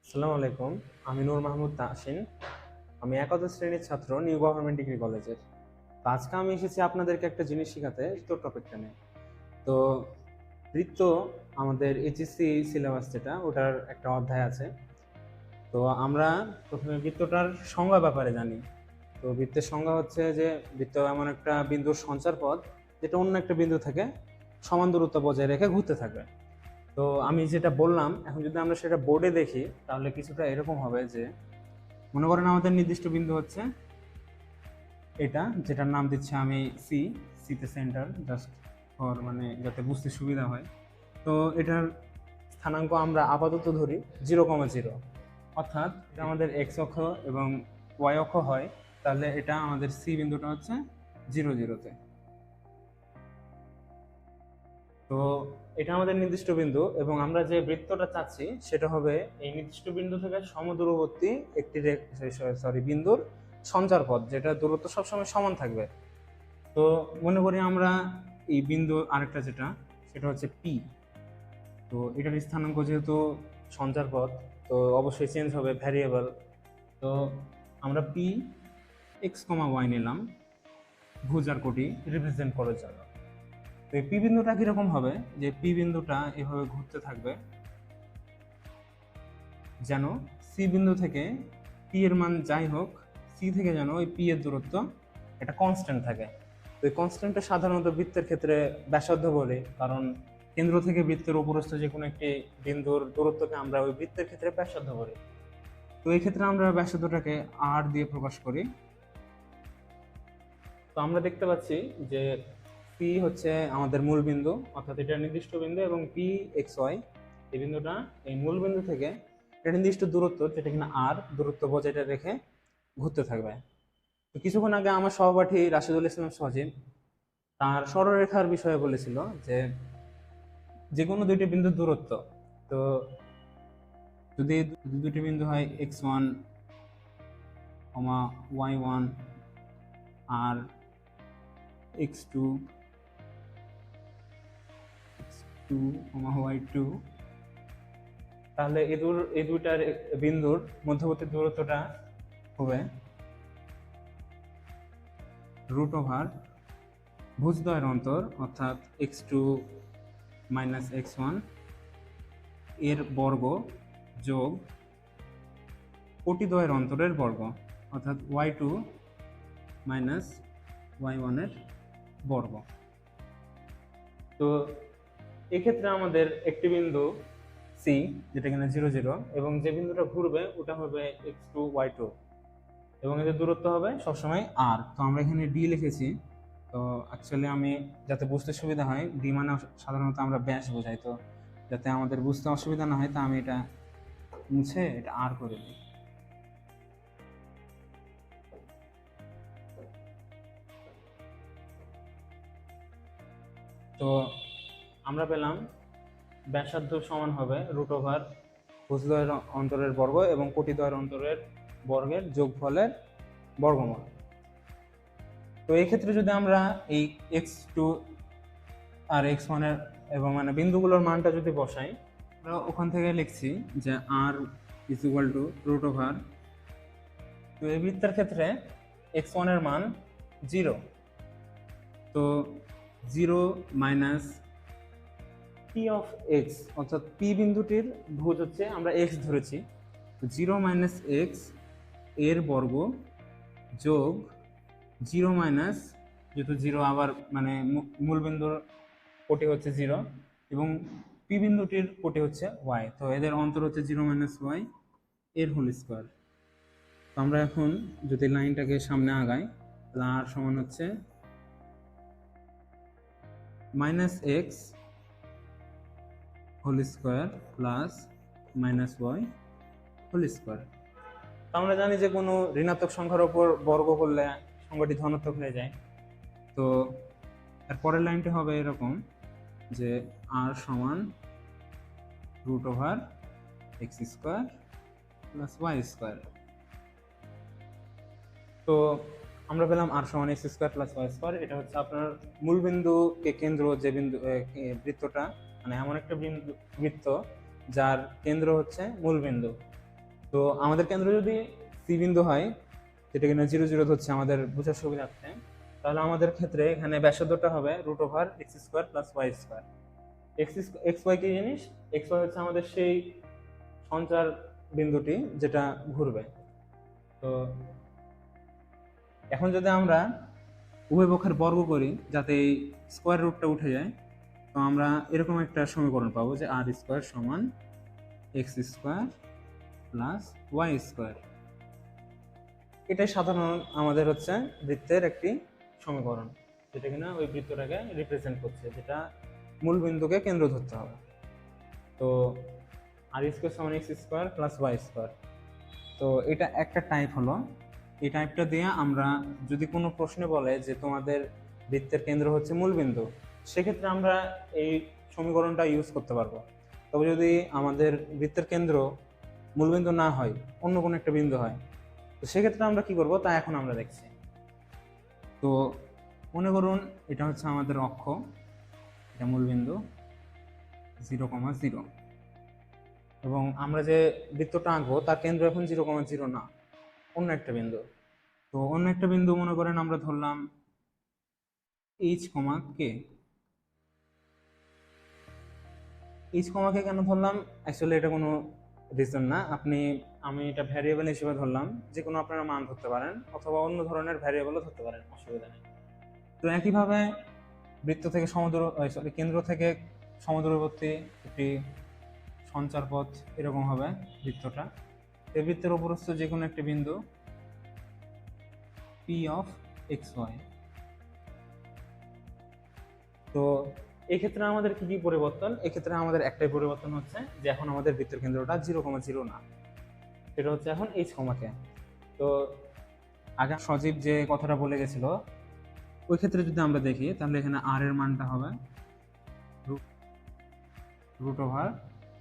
আসসালামু আলাইকুম। আমি নূর মাহমুদ তাহসিন। আমি একাদশ শ্রেণীর ছাত্র, নিউ গভর্নমেন্ট ডিগ্রি কলেজের। তো আজকে আমি এসেছি আপনাদেরকে একটা জিনিস শেখাতে, বৃত্ত টপিকটা নিয়ে। তো বৃত্ত আমাদের এইচএসসি সিলেবাস যেটা, ওটার একটা অধ্যায় আছে। তো আমরা প্রথমে বৃত্তটার সংজ্ঞা ব্যাপারে জানি। তো বৃত্তের সংজ্ঞা হচ্ছে যে বৃত্ত এমন একটা বিন্দুর সঞ্চার পথ যেটা অন্য একটা বিন্দু থেকে সমান দূরত্ব বজায় রেখে ঘুরতে থাকবে। তো আমি যেটা বললাম, এখন যদি আমরা সেটা বোর্ডে দেখি তাহলে কিছুটা এরকম হবে যে, মনে করেন আমাদের নির্দিষ্ট বিন্দু হচ্ছে এটা, যেটার নাম দিচ্ছি আমি সি। সিতে সেন্টার, জাস্ট ফর মানে যাতে বুঝতে সুবিধা হয়। তো এটার স্থানাঙ্ক আমরা আপাতত ধরি 0,0, অর্থাৎ এটা আমাদের এক্স অক্ষ এবং ওয়াই অক্ষ হয়, তাহলে এটা আমাদের সি বিন্দুটা হচ্ছে 0,0-তে। তো এটা আমাদের নির্দিষ্ট বিন্দু, এবং আমরা যে বৃত্তটা চাচ্ছি সেটা হবে এই নির্দিষ্ট বিন্দু থেকে সমদূরবর্তী একটি বিন্দুর সঞ্চার পথ, যেটা দূরত্ব সবসময় সমান থাকবে। তো মনে করি আমরা এই বিন্দু আরেকটা যেটা, সেটা হচ্ছে পি। তো এটার স্থানাঙ্ক যেহেতু সঞ্চার পথ, তো অবশ্যই চেঞ্জ হবে, ভ্যারিয়েবল। তো আমরা পি এক্স কমা ওয়াই নিলাম ভুজার কোটি রিপ্রেজেন্ট করার জন্য। তো এই পি বিন্দুটা কিরকম হবে, যে পি বিন্দুটা এভাবে ঘুরতে থাকবে যেন সি বিন্দু থেকে পি এর মান যাই হোক, সি থেকে যেন ওই পি এর দূরত্ব একটা কনস্ট্যান্ট থাকে। তো এই কনস্ট্যান্টটা সাধারণত বৃত্তের ক্ষেত্রে ব্যাসার্ধ বলে, কারণ কেন্দ্র থেকে বৃত্তের উপরস্থ যে কোনো একটি বিন্দুর দূরত্বকে আমরা ওই বৃত্তের ক্ষেত্রে ব্যাসার্ধ বলি। তো এই ক্ষেত্রে আমরা ব্যাসার্ধটাকে আর দিয়ে প্রকাশ করি। তো আমরা দেখতে পাচ্ছি যে পি হচ্ছে আমাদের মূল বিন্দু, অর্থাৎ এটা নির্দিষ্ট বিন্দু, এবং পি এক্স ওয়াই এই বিন্দুটা এই মূল বিন্দু থেকে একটা নির্দিষ্ট দূরত্ব, যেটা কিনা আর দূরত্ব বজায় রেখে ঘুরতে থাকবে। তো কিছুক্ষণ আগে আমার সহপাঠী রাশিদুল ইসলাম সজীব তার সরলরেখার বিষয়ে বলেছিল যে যে কোনো দুইটি বিন্দুর দূরত্ব, তো যদি দুটি বিন্দু হয় x1, y1 আর x2, y2, তাহলে এই দুইটার বিন্দুর মধ্যবর্তী দূরত্বটা হবে রুট ওভার ভুজদ্বয়ের অন্তর, অর্থাৎ x2 মাইনাস x1 এর বর্গ যোগ কোটিদ্বয়ের অন্তরের বর্গ, অর্থাৎ y2 মাইনাস y1 এর বর্গ। তো এক্ষেত্রে আমাদের একটি বিন্দু সি, যেটা কিনা 0,0, এবং যে বিন্দুটা ঘুরবে ওটা হবে x2 y2, এবং এদের দূরত্ব হবে সবসময় আর। তো আমরা এখানে ডি লিখেছি। তো অ্যাকচুয়ালি আমি যাতে বুঝতে সুবিধা হয়, ডি মানে সাধারণত আমরা ব্যাস বোঝাই, তো যাতে আমাদের বুঝতে অসুবিধা না হয় তা আমি এটা মুছে এটা আর করে দিই। তো আমরা পেলাম ব্যাসার্ধ সমান হবে রুট ওভার ভুজদ্বয়ের অন্তরের বর্গ এবং কোটিদ্বয়ের অন্তরের বর্গের যোগফলের বর্গমূল। তো এই ক্ষেত্রে যদি আমরা এই x2 আর x1 এর এবং মানে বিন্দুগুলোর মানটা যদি বসাই, আমরা ওখান থেকে লিখছি যে r is equal to root over, তো এই বৃত্তের ক্ষেত্রে x1 এর মান 0, তো 0 মাইনাস পি অফ এক্স, অর্থাৎ পি বিন্দুটির ভুজ হচ্ছে আমরা এক্স ধরেছি, 0 মাইনাস এক্স এর বর্গ যোগ 0 মাইনাস, যেহেতু 0 আবার মানে মূল বিন্দুর কোটি হচ্ছে 0 এবং পি বিন্দুটির কোটি হচ্ছে ওয়াই, তো এদের অন্তর হচ্ছে 0 মাইনাস ওয়াই এর হোল স্কোয়ার। তো আমরা এখন যদি লাইনটাকে সামনে আগাই, তাহলে আর সমান হচ্ছে minus x whole square plus minus y whole square. আমরা জানি যে কোনো ঋণাত্মক সংখ্যার উপর বর্গ করলে সংখ্যাটি ধনাত্মক হয়ে যায়। তো এর পরের লাইনটি হবে এরকম যে আর সমান root over x square plus y square. তো আমরা পেলাম আর সমান x square plus y square. এটা হচ্ছে আপনার মূল বিন্দুকে কেন্দ্র যে বিন্দু বৃত্তটা, মানে এমন একটা বৃত্ত যার কেন্দ্র হচ্ছে মূল বিন্দু। তো আমাদের কেন্দ্র যদি সি বিন্দু হয়, যেটা কিনা 0 0 ধরছে আমাদের বোঝার সুবিধার্থে, তাহলে আমাদের ক্ষেত্রে এখানে ব্যাসার্ধটা হবে √x² + y²। এক্স ওয়াই কি জিনিস? এক্স ওয়াই হচ্ছে আমাদের সেই সঞ্চার বিন্দুটি যেটা ঘুরবে। তো এখন যদি আমরা উভয় পক্ষের বর্গ করি যাতে এই স্কোয়ার রুটটা উঠে যায়, তো আমরা এরকম একটা সমীকরণ পাবো যে r² = x² + y²। এটাই সাধারণ আমাদের হচ্ছে বৃত্তের একটি সমীকরণ, যেটা কিনা ওই বৃত্তটাকে রিপ্রেজেন্ট করছে, যেটা মূল বিন্দুকে কেন্দ্র ধরতে হবে। তো r² = x² + y²। তো এটা একটা টাইপ হলো। এই টাইপটা দিয়ে আমরা যদি কোনো প্রশ্নে বলে যে তোমাদের বৃত্তের কেন্দ্র হচ্ছে মূলবিন্দু, সেক্ষেত্রে আমরা এই সমীকরণটা ইউজ করতে পারবো। তবে যদি আমাদের বৃত্তের কেন্দ্র মূলবিন্দু না হয়, অন্য কোনো একটা বিন্দু হয়, তো সেক্ষেত্রে আমরা কি করব তা এখন আমরা দেখছি। তো মনে করুন এটা হচ্ছে আমাদের অক্ষ, এটা মূলবিন্দু 0, 0, এবং আমরা যে বৃত্তটা আঁকবো তার কেন্দ্র এখন 0, 0 না, অন্য একটা বিন্দু। তো অন্য একটা বিন্দু মনে করেন আমরা ধরলাম h, k। h, k কেন ধরলাম? অ্যাকচুয়ালি এটা কোনো রিজন না, আমি এটা ভ্যারিয়েবল হিসেবে ধরলাম, যে কোনো আপনারা মান ধরতে পারেন অথবা অন্য ধরনের ভ্যারিয়েবলও ধরতে পারেন, অসুবিধা নেই। তো একইভাবে বৃত্ত থেকে কেন্দ্র থেকে সমদূরবর্তী একটি সঞ্চার পথ এরকম হবে বৃত্তটা। এই বৃত্তের উপরস্থ যে কোনো একটি বিন্দু P(x,y). তো এই ক্ষেত্রে আমাদের কি কি পরিবর্তন? এক্ষেত্রে আমাদের একটাই পরিবর্তন হচ্ছে যে এখন আমাদের বৃত্তের কেন্দ্রটা 0, 0 না, সেটা হচ্ছে এখন h, k। তো আগে সজীব যে কথাটা বলে গেছিল, ওই ক্ষেত্রে যদি আমরা দেখি তাহলে এখানে r এর মানটা হবে √,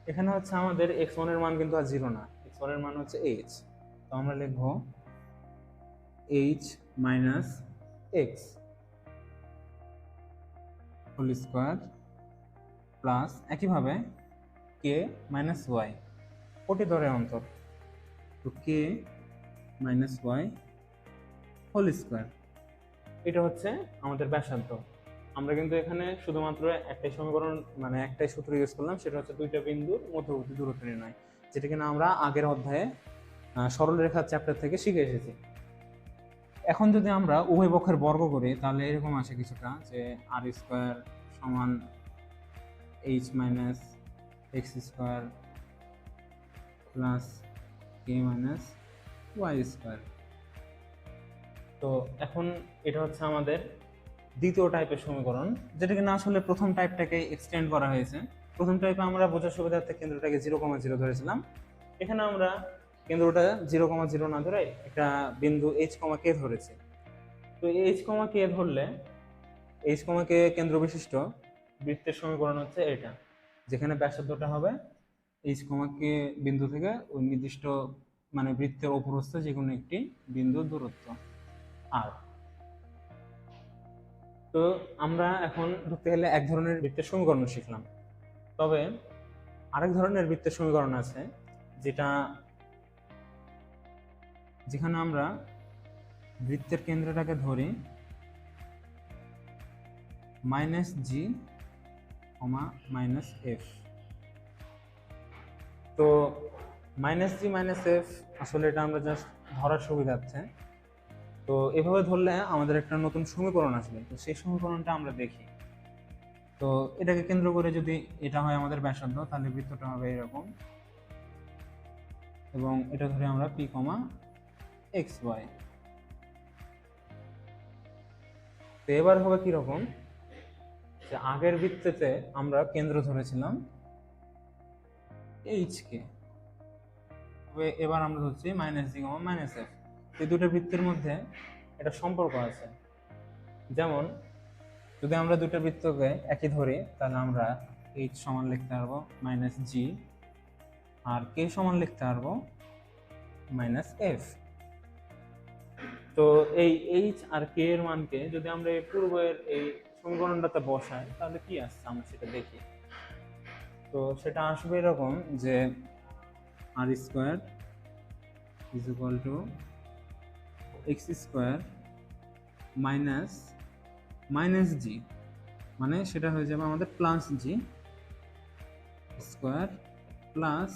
এখানে হচ্ছে আমাদের x1 এর মান কিন্তু আর 0 না, x1 এর মান হচ্ছে h। তো আমরা লিখব h - x whole square plus একইভাবে k - y, কোটি ধরে অন্তর, তো k - y হোল স্কোয়ার। এটা হচ্ছে আমাদের ব্যাসার্ধ। আমরা কিন্তু এখানে শুধুমাত্র একটাই সমীকরণ, মানে একটাই সূত্র ইউজ করলাম, সেটা হচ্ছে দুইটা বিন্দুর মধ্যবর্তী দূরত্ব নির্ণয়, যেটা কিনা আমরা আগের অধ্যায়ে সরলরেখার চ্যাপ্টার থেকে শিখে এসেছি। এখন যদি আমরা উভয় পক্ষের বর্গ করি তাহলে এরকম আসে কিছুটা, যে r² = h - x² plus k - y²। তো এখন এটা হচ্ছে আমাদের দ্বিতীয় টাইপের সমীকরণ, যেটা কিনা আসলে প্রথম টাইপটাকে এক্সটেন্ড করা হয়েছে। প্রথম টাইপে আমরা বোঝার সুবিধার্থে কেন্দ্রটাকে 0, 0 ধরেছিলাম। এখানে আমরা কেন্দ্রটা 0, 0 না ধরে একটা বিন্দু h, k ধরেছি। তো h, k ধরলে h, k কেন্দ্র বিশিষ্ট বৃত্তের সমীকরণ হচ্ছে এটা, যেখানে ব্যাসার্ধটা হবে h, k বিন্দু থেকে ওই নির্দিষ্ট মানে বৃত্তের উপরস্থ যে কোনো একটি বিন্দুর দূরত্ব r। তো আমরা এখন ধরতে গেলে এক ধরনের বৃত্তের সমীকরণ শিখলাম, তবে আরেক ধরনের বৃত্তের সমীকরণ আছে যেখানে আমরা বৃত্তের কেন্দ্রটাকে ধরি -g, -f। তো -g, -f আসলে এটা আমরা জাস্ট ধরার সুবিধার্থে। তো এভাবে ধরলে আমাদের একটা নতুন সমীকরণ আসবে, তো সেই সমীকরণটা আমরা দেখি। তো এটাকে কেন্দ্র করে যদি এটা হয় আমাদের ব্যাসার্ধ, তাহলে বৃত্তটা হবে এরকম, এবং এটা ধরে আমরা P, xy। তো এবার হবে কিরকম, যে আগের বৃত্তেতে আমরা কেন্দ্র ধরেছিলাম h কে, তবে এবার আমরা ধরছি -g, -f। এই দুটো বৃত্তের মধ্যে একটা সম্পর্ক আছে, যেমন যদি আমরা দুটো বৃত্তকে একই ধরি তাহলে আমরা h সমান লিখতে পারবো -g, আর k সমান লিখতে পারবো -f। তো এই h আর k এর মানকে যদি আমরা এই পূর্বের এই সমীকরণটাতে বসাই তাহলে কি আসছে আমরা সেটা দেখি। তো সেটা আসবে এরকম যে r² is equal to x square minus minus g, মানে সেটা হয়ে যাবে আমাদের plus g square plus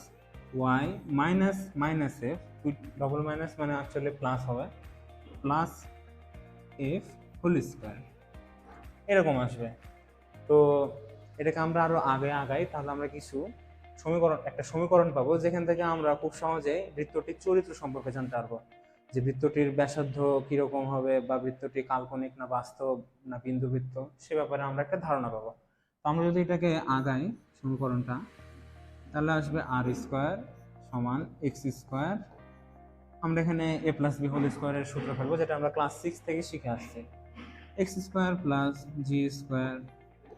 y minus minus f, double minus মানে অ্যাকচুয়ালি প্লাস হবে, প্লাস এফ হোল স্কোয়ার, এরকম আসবে। তো এটাকে আমরা আরো আগে আগাই, তাহলে আমরা কিছু একটা সমীকরণ পাবো, যেখান থেকে আমরা খুব সহজে বৃত্তটির চরিত্র সম্পর্কে জানতে পারবো, যে বৃত্তটির ব্যাসার্ধ কিরকম হবে, বা বৃত্তটি কাল্পনিক না বাস্তব না বিন্দুবৃত্ত, সে ব্যাপারে আমরা একটা ধারণা পাবো। তো আমরা যদি এটাকে আগাই সমীকরণটা, তাহলে আসবে আর স্কোয়ার সমান এক্স স্কোয়ার, আমরা এখানে এ প্লাস বি হোল স্কোয়ারের সূত্র ফেলবো, যেটা আমরা ক্লাস 6 থেকে শিখে আসছি। X square plus g square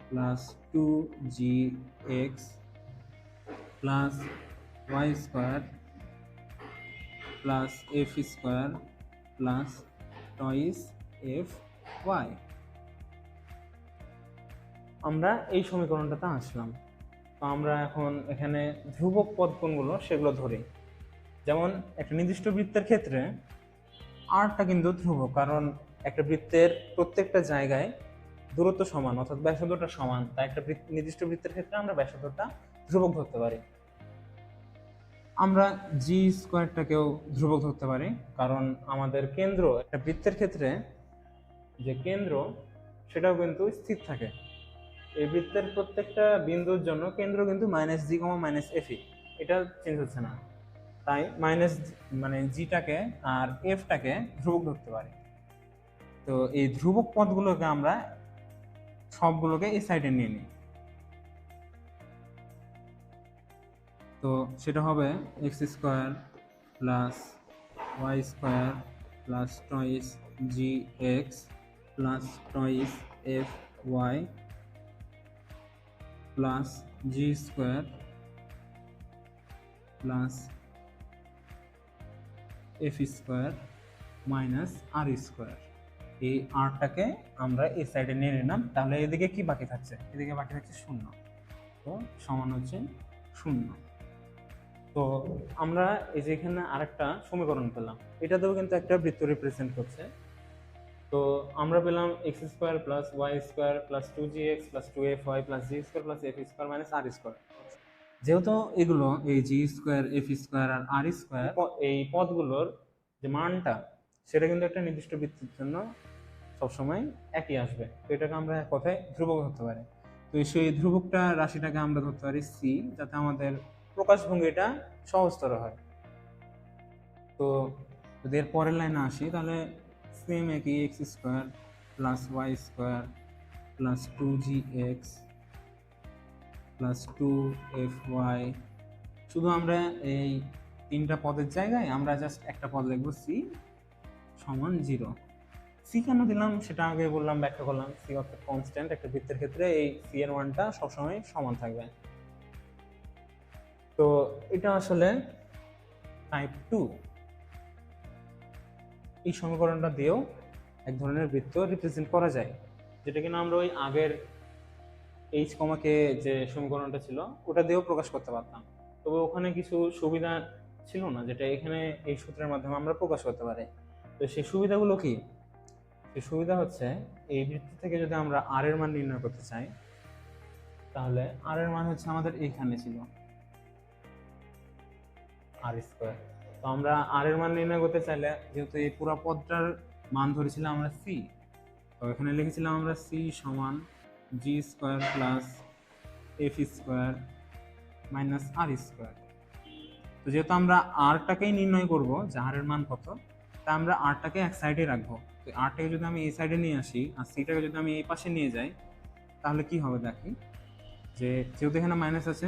plus 2gx plus y square plus f square plus twice f y. আমরা এই সমীকরণটাতে আসলাম। তো আমরা এখন এখানে ধ্রুবক পদ কোনগুলো সেগুলো ধরি। যেমন একটা নির্দিষ্ট বৃত্তের ক্ষেত্রে আরটা কিন্তু ধ্রুবক, কারণ একটা বৃত্তের প্রত্যেকটা জায়গায় দূরত্ব সমান, অর্থাৎ ব্যাসার্ধটা সমান, তাই একটা নির্দিষ্ট বৃত্তের ক্ষেত্রে আমরা ব্যাসার্ধটা ধ্রুবক ধরতে পারি। আমরা জি স্কোয়ারটাকেও ধ্রুবক ধরতে পারি, কারণ আমাদের কেন্দ্র একটা বৃত্তের ক্ষেত্রে যে কেন্দ্র সেটাও কিন্তু স্থির থাকে। এই বৃত্তের প্রত্যেকটা বিন্দুর জন্য কেন্দ্র কিন্তু মাইনাস জি কমা মাইনাস এফি, এটা চেঞ্জ হচ্ছে না, তাই মাইনাস মানে জিটাকে আর এফটাকে ধ্রুবক ধরতে পারি। তো এই ধ্রুবক পদগুলোকে আমরা সবগুলোকে এই সাইডে নিয়ে নিই। তো সেটা হবে x square plus y square plus twice g x plus twice f y plus g square plus f square minus r square. এই আরটাকে আমরা এই সাইডে নিয়ে নিলাম, তাহলে এদিকে কি বাকি থাকছে? এদিকে বাকি থাকছে শূন্য, তো সমান হচ্ছে শূন্য। তো আমরা এই যে এখানে আরেকটা সমীকরণ পেলাম, এটাতেও কিন্তু একটা বৃত্ত রিপ্রেজেন্ট করছে। তো আমরা পেলাম x square plus y square plus 2gx plus 2fy plus g square plus f square minus r square. যেহেতু এগুলো এই জি স্কোয়ার এফ স্কোয়ার আর আর স্কোয়ার, এই পদগুলোর যে মানটা সেটা কিন্তু একটা নির্দিষ্ট বৃত্তের জন্য সবসময় একই আসবে। তো এটাকে আমরা এক কথায় ধ্রুবক ধরতে পারি। তো সেই ধ্রুবকটা রাশিটাকে আমরা ধরতে পারি সি, যাতে আমাদের প্রকাশভঙ্গিটা সহজতর হয়। তো যদি এর পরের লাইনে আসি, তাহলে সেম একই x square plus y square plus 2gx plus 2fy, শুধু আমরা এই তিনটা পদের জায়গায় আমরা জাস্ট একটা পদ লিখবো সি সমান 0। সি কেন দিলাম সেটা আগে বললাম, ব্যাখ্যা করলাম। সি অর্থাৎ কনস্ট্যান্ট, একটা বৃত্তের ক্ষেত্রে এই সি এর মানটা সবসময় সমান থাকবে। তো এটা আসলে টাইপ 2। এই সমীকরণটা দিয়েও এক ধরনের বৃত্ত রিপ্রেজেন্ট করা যায়, যেটা কিনা আমরা ওই আগের এইচ কমাকে যে সমীকরণটা ছিল ওটা দিয়েও প্রকাশ করতে পারতাম। তবে ওখানে কিছু সুবিধা ছিল না, যেটা এখানে এই সূত্রের মাধ্যমে আমরা প্রকাশ করতে পারি। তো সেই সুবিধাগুলো কি? সেই সুবিধা হচ্ছে, এই বৃত্ত থেকে যদি আমরা আর এর মান নির্ণয় করতে চাই, তাহলে আর এর মান হচ্ছে আমাদের এইখানে ছিল আর স্কোয়ার। তো আমরা আর এর মান নির্ণয় করতে চাইলে, যেহেতু এই পুরো পদটার মান ধরেছিলাম আমরা সি, তো এখানে লিখেছিলাম আমরা সি সমান g square plus f square minus r square. তো যেহেতু আমরা আরটাকেই নির্ণয় করব যে আর এর মান কত, তা আমরা আরটাকে এক সাইডে রাখবো। তো আরটাকে যদি আমি এই সাইডে নিয়ে আসি আর সিটাকে যদি আমি এই পাশে নিয়ে যাই, তাহলে কি হবে দেখি, যে যেহেতু এখানে মাইনাস আছে,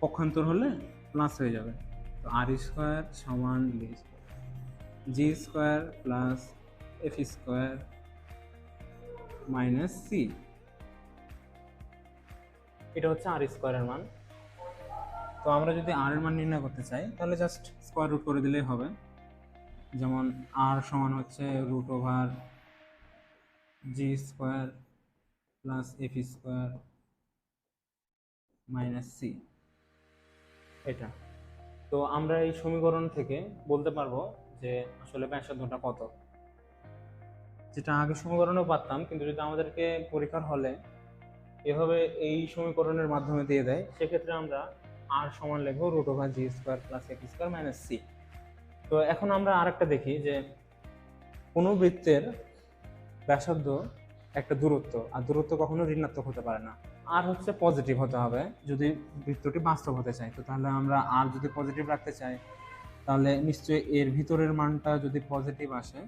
পক্ষান্তর হলে প্লাস হয়ে যাবে। তো আর স্কোয়ার সমান g square plus f square minus c, এটা হচ্ছে আর স্কোয়ারের মান। তো আমরা যদি আর এর মান নির্ণয় করতে চাই, তাহলে জাস্ট স্কোয়ার রুট করে দিলেই হবে। যেমন আর সমান হচ্ছে root over g square plus f square minus c, এটা। তো আমরা এই সমীকরণ থেকে বলতে পারবো যে আসলে ব্যাসার্ধটা কত, যেটা আগে সমীকরণেও পারতাম, কিন্তু যদি আমাদেরকে পরীক্ষার হলে এভাবে এই সমীকরণের মাধ্যমে দিয়ে দেয়, সেক্ষেত্রে আমরা আর সমান লিখবো √g² + x² - c। তো এখন আমরা আরেকটা দেখি যে কোনো বৃত্তের ব্যাসার্ধ একটা দূরত্ব, আর দূরত্ব কখনো ঋণাত্মক হতে পারে না। আর হচ্ছে পজিটিভ হতে হবে যদি বৃত্তটি বাস্তব হতে চাই। তো তাহলে আমরা আর যদি পজিটিভ রাখতে চাই, তাহলে নিশ্চয়ই এর ভিতরের মানটা যদি পজিটিভ আসে,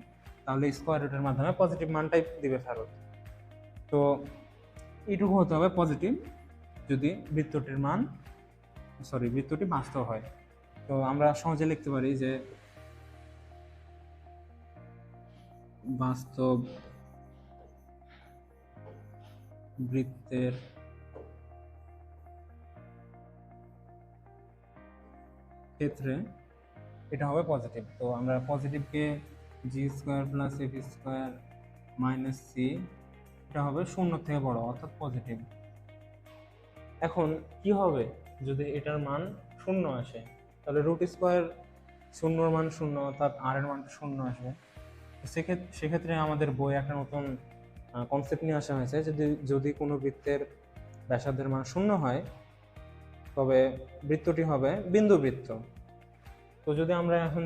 তাহলে স্কোয়ার রুটের মাধ্যমে পজিটিভ মানটাই দিবে ফেরত। তো এইটুকু হতে হবে পজিটিভ যদি বৃত্তটি বাস্তব হয়। তো আমরা সহজে লিখতে পারি যে বাস্তব বৃত্তের ক্ষেত্রে এটা হবে পজিটিভ। তো আমরা পজিটিভকে g² + f² - c, এটা হবে 0 থেকে বড়, অর্থাৎ পজিটিভ। এখন কি হবে যদি এটার মান 0 আসে? তাহলে √² 0 মান 0, অর্থাৎ r এর মানটা 0 আসবে। সেক্ষেত্রে আমাদের বই একটা নতুন কনসেপ্ট নিয়ে আসা হয়েছে, যদি কোনো বৃত্তের ব্যাসার্ধের মান 0 হয়, তবে বৃত্তটি হবে বিন্দু বৃত্ত। তো যদি আমরা এখন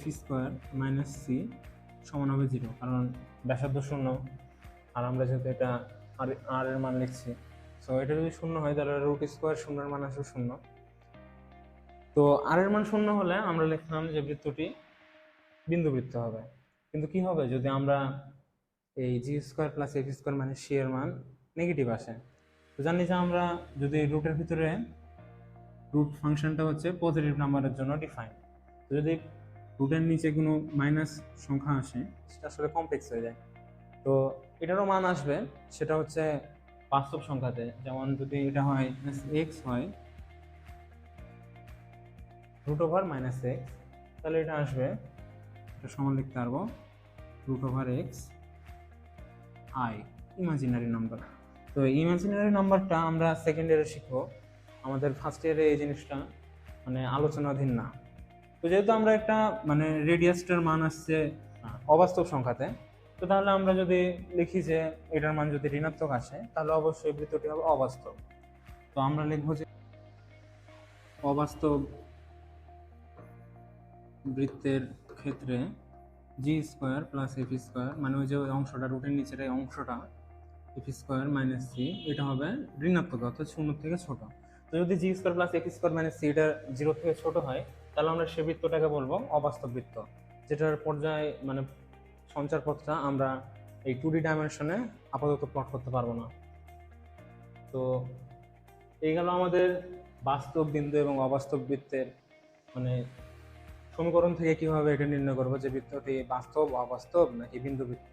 +f² - c সমান হবে 0, কারণ ব্যাসার্ধ 0 আর আমরা যেহেতু এটা আর এর মান লিখছি, সো এটা যদি 0 হয় তাহলে √² 0 এর মান আসবে 0। তো আর এর মান 0 হলে আমরা লিখলাম যে বৃত্তটি বিন্দু বৃত্ত হবে। কিন্তু কি হবে যদি আমরা এই g² + f² - c এর মান নেগেটিভ আসে? তো জানি যে আমরা যদি রুটের ভিতরে রুট ফাংশনটা হচ্ছে পজিটিভ নাম্বারের জন্য ডিফাইন, তো যদি রুটের নিচে কোনো মাইনাস সংখ্যা আসে, সেটা আসলে কমপ্লেক্স হয়ে যায়। তো এটারও মান আসবে, সেটা হচ্ছে বাস্তব সংখ্যাতে। যেমন যদি এটা হয় x হয় √(-x), তাহলে এটা আসবে, এটা সমান লিখতে পারবো √(x i) ইমাজিনারি নাম্বার। তো ইমাজিনারি নাম্বারটা আমরা সেকেন্ড ইয়ারে শিখবো, আমাদের ফার্স্ট ইয়ারে এই জিনিসটা মানে আলোচনাধীন না। তো যেহেতু আমরা একটা রেডিয়াসটার মান আসছে অবাস্তব সংখ্যাতে, তো তাহলে আমরা যদি লিখি যে এটার মান যদি ঋণাত্মক আসে, তাহলে অবশ্যই বৃত্তটি হবে অবাস্তব। তো আমরা লিখবো যে অবাস্তব বৃত্তের ক্ষেত্রে g² + f², ওই যে ওই অংশটা রুটের নিচের এই অংশটা f² - c, এটা হবে ঋণাত্মক, অর্থাৎ 0 থেকে ছোট। তো যদি g² + f² - c এটা 0 থেকে ছোট হয়, তাহলে আমরা সে বৃত্তটাকে বলবো অবাস্তব বৃত্ত, যেটার পর্যায় সঞ্চার পথটা আমরা এই 2D ডাইমেনশনে আপাতত প্লট করতে পারবো না। তো এই গেল আমাদের বাস্তব বিন্দু এবং অবাস্তব বৃত্তের সমীকরণ থেকে কিভাবে এটা নির্ণয় করবো যে বৃত্তটি বাস্তব, অবাস্তব নাকি বিন্দু বৃত্ত।